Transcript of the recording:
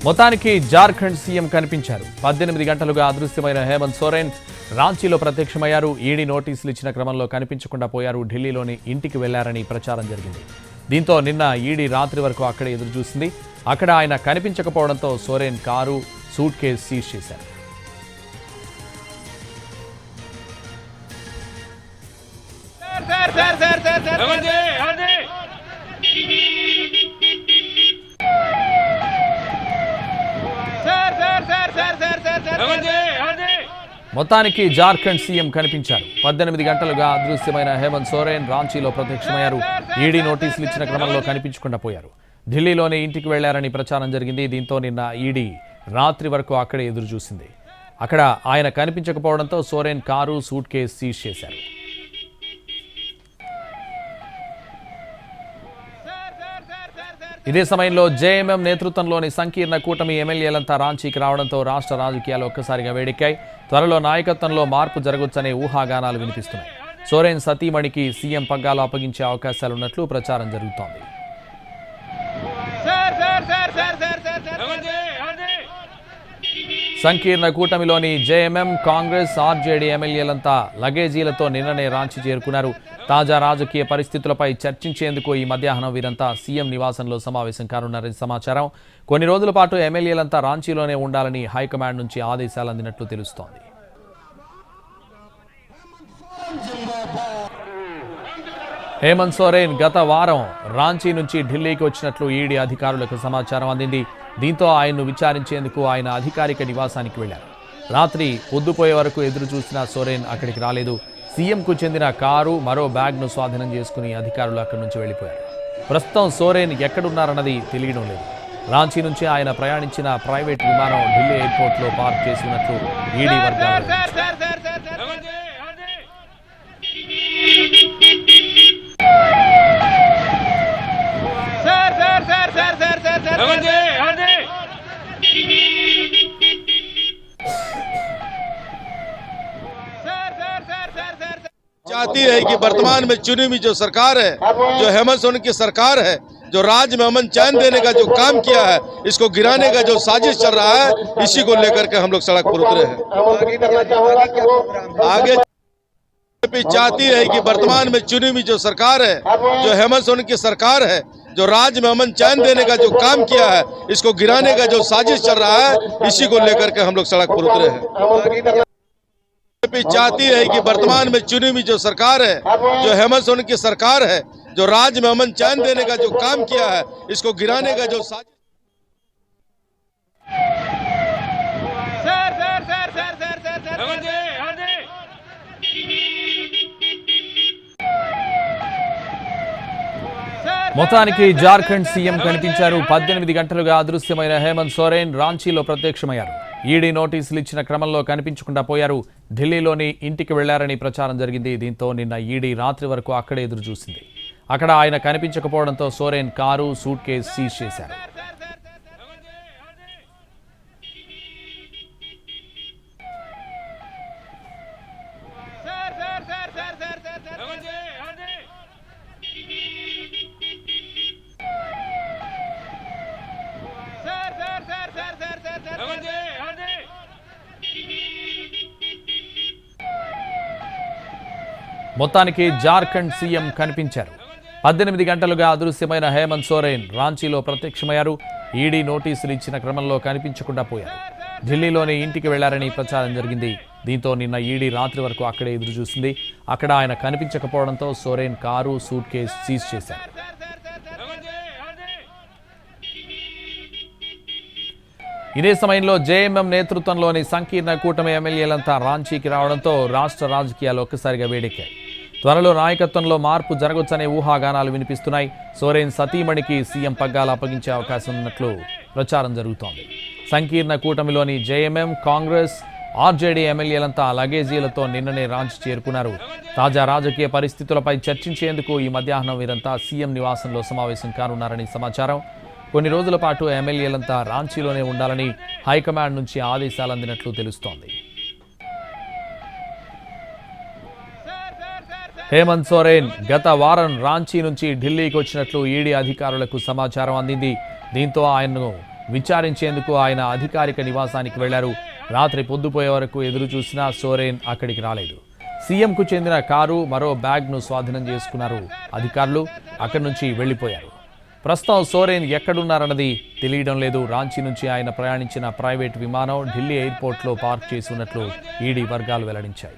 మొత్తానికి జార్ఖండ్ సీఎం కనిపించారు. 18 గంటలుగా అదృశ్యమైన హేమంత్ సోరెన్ రాంచీలో ప్రత్యక్షమయ్యారు. ఈడీ నోటీసులు ఇచ్చిన క్రమంలో కనిపించకుండా పోయారు. ఢిల్లీలోని ఇంటికి వెళ్లారని ప్రచారం జరిగింది. దీంతో నిన్న ఈడీ రాత్రి వరకు అక్కడే ఎదురుచూసింది. అక్కడ ఆయన కనిపించకపోవడంతో Soren car, suitcase seize చేశారు. మొత్తానికి జార్ఖండ్ సీఎం కనిపించారు. 18 గంటలుగా అదృశ్యమైన హేమంత్ సోరెన్ రాంచీలో ప్రత్యక్షమయ్యారు. ఈడీ నోటీసులు ఇచ్చిన క్రమంలో కనిపించకుండా పోయారు. ఢిల్లీలోనే ఇంటికి వెళ్లారని ప్రచారం జరిగింది. దీంతో నిన్న ఈడీ రాత్రి వరకు అక్కడే ఎదురు చూసింది. అక్కడ ఆయన కనిపించకపోవడంతో Soren car, suitcase seize చేశారు. ఇదే సమయంలో జేఎంఎం నేతృత్వంలోని సంకీర్ణ కూటమి ఎమ్మెల్యేలంతా రాంచీకి రావడంతో రాష్ట్ర రాజకీయాలు ఒక్కసారిగా వేడెక్కాయి. త్వరలో నాయకత్వంలో మార్పు జరగొచ్చనే ఊహాగానాలు వినిపిస్తున్నాయి. సోరెన్ సతీమణికి సీఎం పగ్గాలు అప్పగించే అవకాశాలున్నట్లు ప్రచారం జరుగుతోంది. సంకీర్ణ కూటమిలోని జేఎంఎం, కాంగ్రెస్, ఆర్జేడీ ఎమ్మెల్యేలంతా లగేజీలతో నిన్ననే రాంచీ చేరుకున్నారు. తాజా రాజకీయ పరిస్థితులపై చర్చించేందుకు ఈ మధ్యాహ్నం వీరంతా సీఎం నివాసంలో సమావేశం కానున్నారని సమాచారం. కొన్ని రోజుల పాటు ఎమ్మెల్యేలంతా రాంచీలోనే ఉండాలని హైకమాండ్ నుంచి ఆదేశాలు అందినట్లు తెలుస్తోంది. హేమంత్ సోరెన్ గత వారం రాంచీ నుంచి ఢిల్లీకి వచ్చినట్లు ఈడీ అధికారులకు సమాచారం అందింది. దీంతో ఆయన్ను విచారించేందుకు ఆయన అధికారిక నివాసానికి వెళ్లారు. రాత్రి పొద్దుపోయే వరకు ఎదురు చూసిన సోరెన్ అక్కడికి రాలేదు. సీఎంకు చెందిన కారు, మరో బ్యాగ్ను స్వాధీనం చేసుకుని అధికారులు అక్కడి నుంచి వెళ్లిపోయారు. ప్రస్తుతం సోరెన్ ఎక్కడున్నారన్నది తెలియడం లేదు. రాంచీ నుంచి ఆయన ప్రయాణించిన ప్రైవేట్ విమానం ఢిల్లీ ఎయిర్పోర్ట్లో పార్క్ చేసి ఉన్నట్లు ఈడీ వర్గాలు. चाहती है कि वर्तमान में चुनी हुई जो सरकार है, जो हेमंत सोरेन की सरकार है, जो राज्य में अमन चैन देने का जो काम किया है, इसको गिराने का जो साजिश चल रहा है, इसी को लेकर के हम लोग सड़क पर उतरे हैं। आगे बीजेपी चाहती है कि वर्तमान में चुनी हुई जो सरकार है, जो हेमंत सोरेन की सरकार है, जो राज्य में अमन चैन देने का जो काम किया है, इसको गिराने का जो साजिश चल रहा है, इसी को लेकर के हम लोग सड़क पर उतरे हैं। बीजेपी चाहती है कि वर्तमान में चुनी हुई जो सरकार है, जो हेमंत सोरेन की सरकार है, जो राज्य में अमन चैन देने का जो काम किया है, इसको गिराने का जो साजिश। మొత్తానికి జార్ఖండ్ సీఎం కనిపించారు. 18 గంటలుగా అదృశ్యమైన హేమంత్ సోరెన్ రాంచీలో ప్రత్యక్షమయ్యారు. ఈడీ నోటీసులు ఇచ్చిన క్రమంలో కనిపించకుండా పోయారు. ఢిల్లీలోని ఇంటికి వెళ్లారని ప్రచారం జరిగింది. దీంతో నిన్న ఈడీ రాత్రి వరకు అక్కడే ఎదురు చూసింది. అక్కడ ఆయన కనిపించకపోవడంతో Soren car, suitcase seize చేశారు. మొత్తానికి జార్ఖండ్ సీఎం కనిపించారు. 18 గంటలుగా అదృశ్యమైన హేమంత్ సోరెన్ రాంచీలో ప్రత్యక్షమయ్యారు. ఈడీ నోటీసులు ఇచ్చిన క్రమంలో కనిపించకుండా పోయారు. ఢిల్లీలోని ఇంటికి వెళ్లారని ప్రచారం జరిగింది. దీంతో నిన్న ఈడీ రాత్రి వరకు అక్కడే ఎదురు చూసింది. అక్కడ ఆయన కనిపించకపోవడంతో Soren car, suitcase seize చేశారు. ఇదే సమయంలో జేఎంఎం నేతృత్వంలోని సంకీర్ణ కూటమి ఎమ్మెల్యేలంతా రాంచీకి రావడంతో రాష్ట్ర రాజకీయాలు ఒక్కసారిగా వేడెక్కాయి. త్వరలో నాయకత్వంలో మార్పు జరగొచ్చనే ఊహాగానాలు వినిపిస్తున్నాయి. సోరెన్ సతీమణికి సీఎం పగ్గాలు అప్పగించే అవకాశం ఉన్నట్లు ప్రచారం జరుగుతోంది. సంకీర్ణ కూటమిలోని జేఎంఎం, కాంగ్రెస్, ఆర్జేడీ ఎమ్మెల్యేలంతా లగేజీలతో నిన్ననే రాంచీ చేరుకున్నారు. తాజా రాజకీయ పరిస్థితులపై చర్చించేందుకు ఈ మధ్యాహ్నం వీరంతా సీఎం నివాసంలో సమావేశం కానున్నారని సమాచారం. కొన్ని రోజుల పాటు ఎమ్మెల్యేలంతా రాంచీలోనే ఉండాలని హైకమాండ్ నుంచి ఆదేశాలు అందినట్లు తెలుస్తోంది. హేమంత్ సోరెన్ గత వారం రాంచీ నుంచి ఢిల్లీకి వచ్చినట్లు ఈడీ అధికారులకు సమాచారం అందింది. దీంతో ఆయన్ను విచారించేందుకు ఆయన అధికారిక నివాసానికి వెళ్లారు. రాత్రి పొద్దుపోయే వరకు ఎదురు చూసినా సోరెన్ అక్కడికి రాలేదు. సీఎంకు చెందిన కారు, మరో బ్యాగ్ను స్వాధీనం చేసుకున్నారు అధికారులు. అక్కడి నుంచి వెళ్లిపోయారు. ప్రస్తుతం సోరెన్ ఎక్కడున్నారన్నది తెలియడం లేదు. రాంచీ నుంచి ఆయన ప్రయాణించిన ప్రైవేట్ విమానం ఢిల్లీ ఎయిర్పోర్ట్లో పార్క్ చేసి ఉన్నట్లు ఈడీ వర్గాలు వెల్లడించాయి.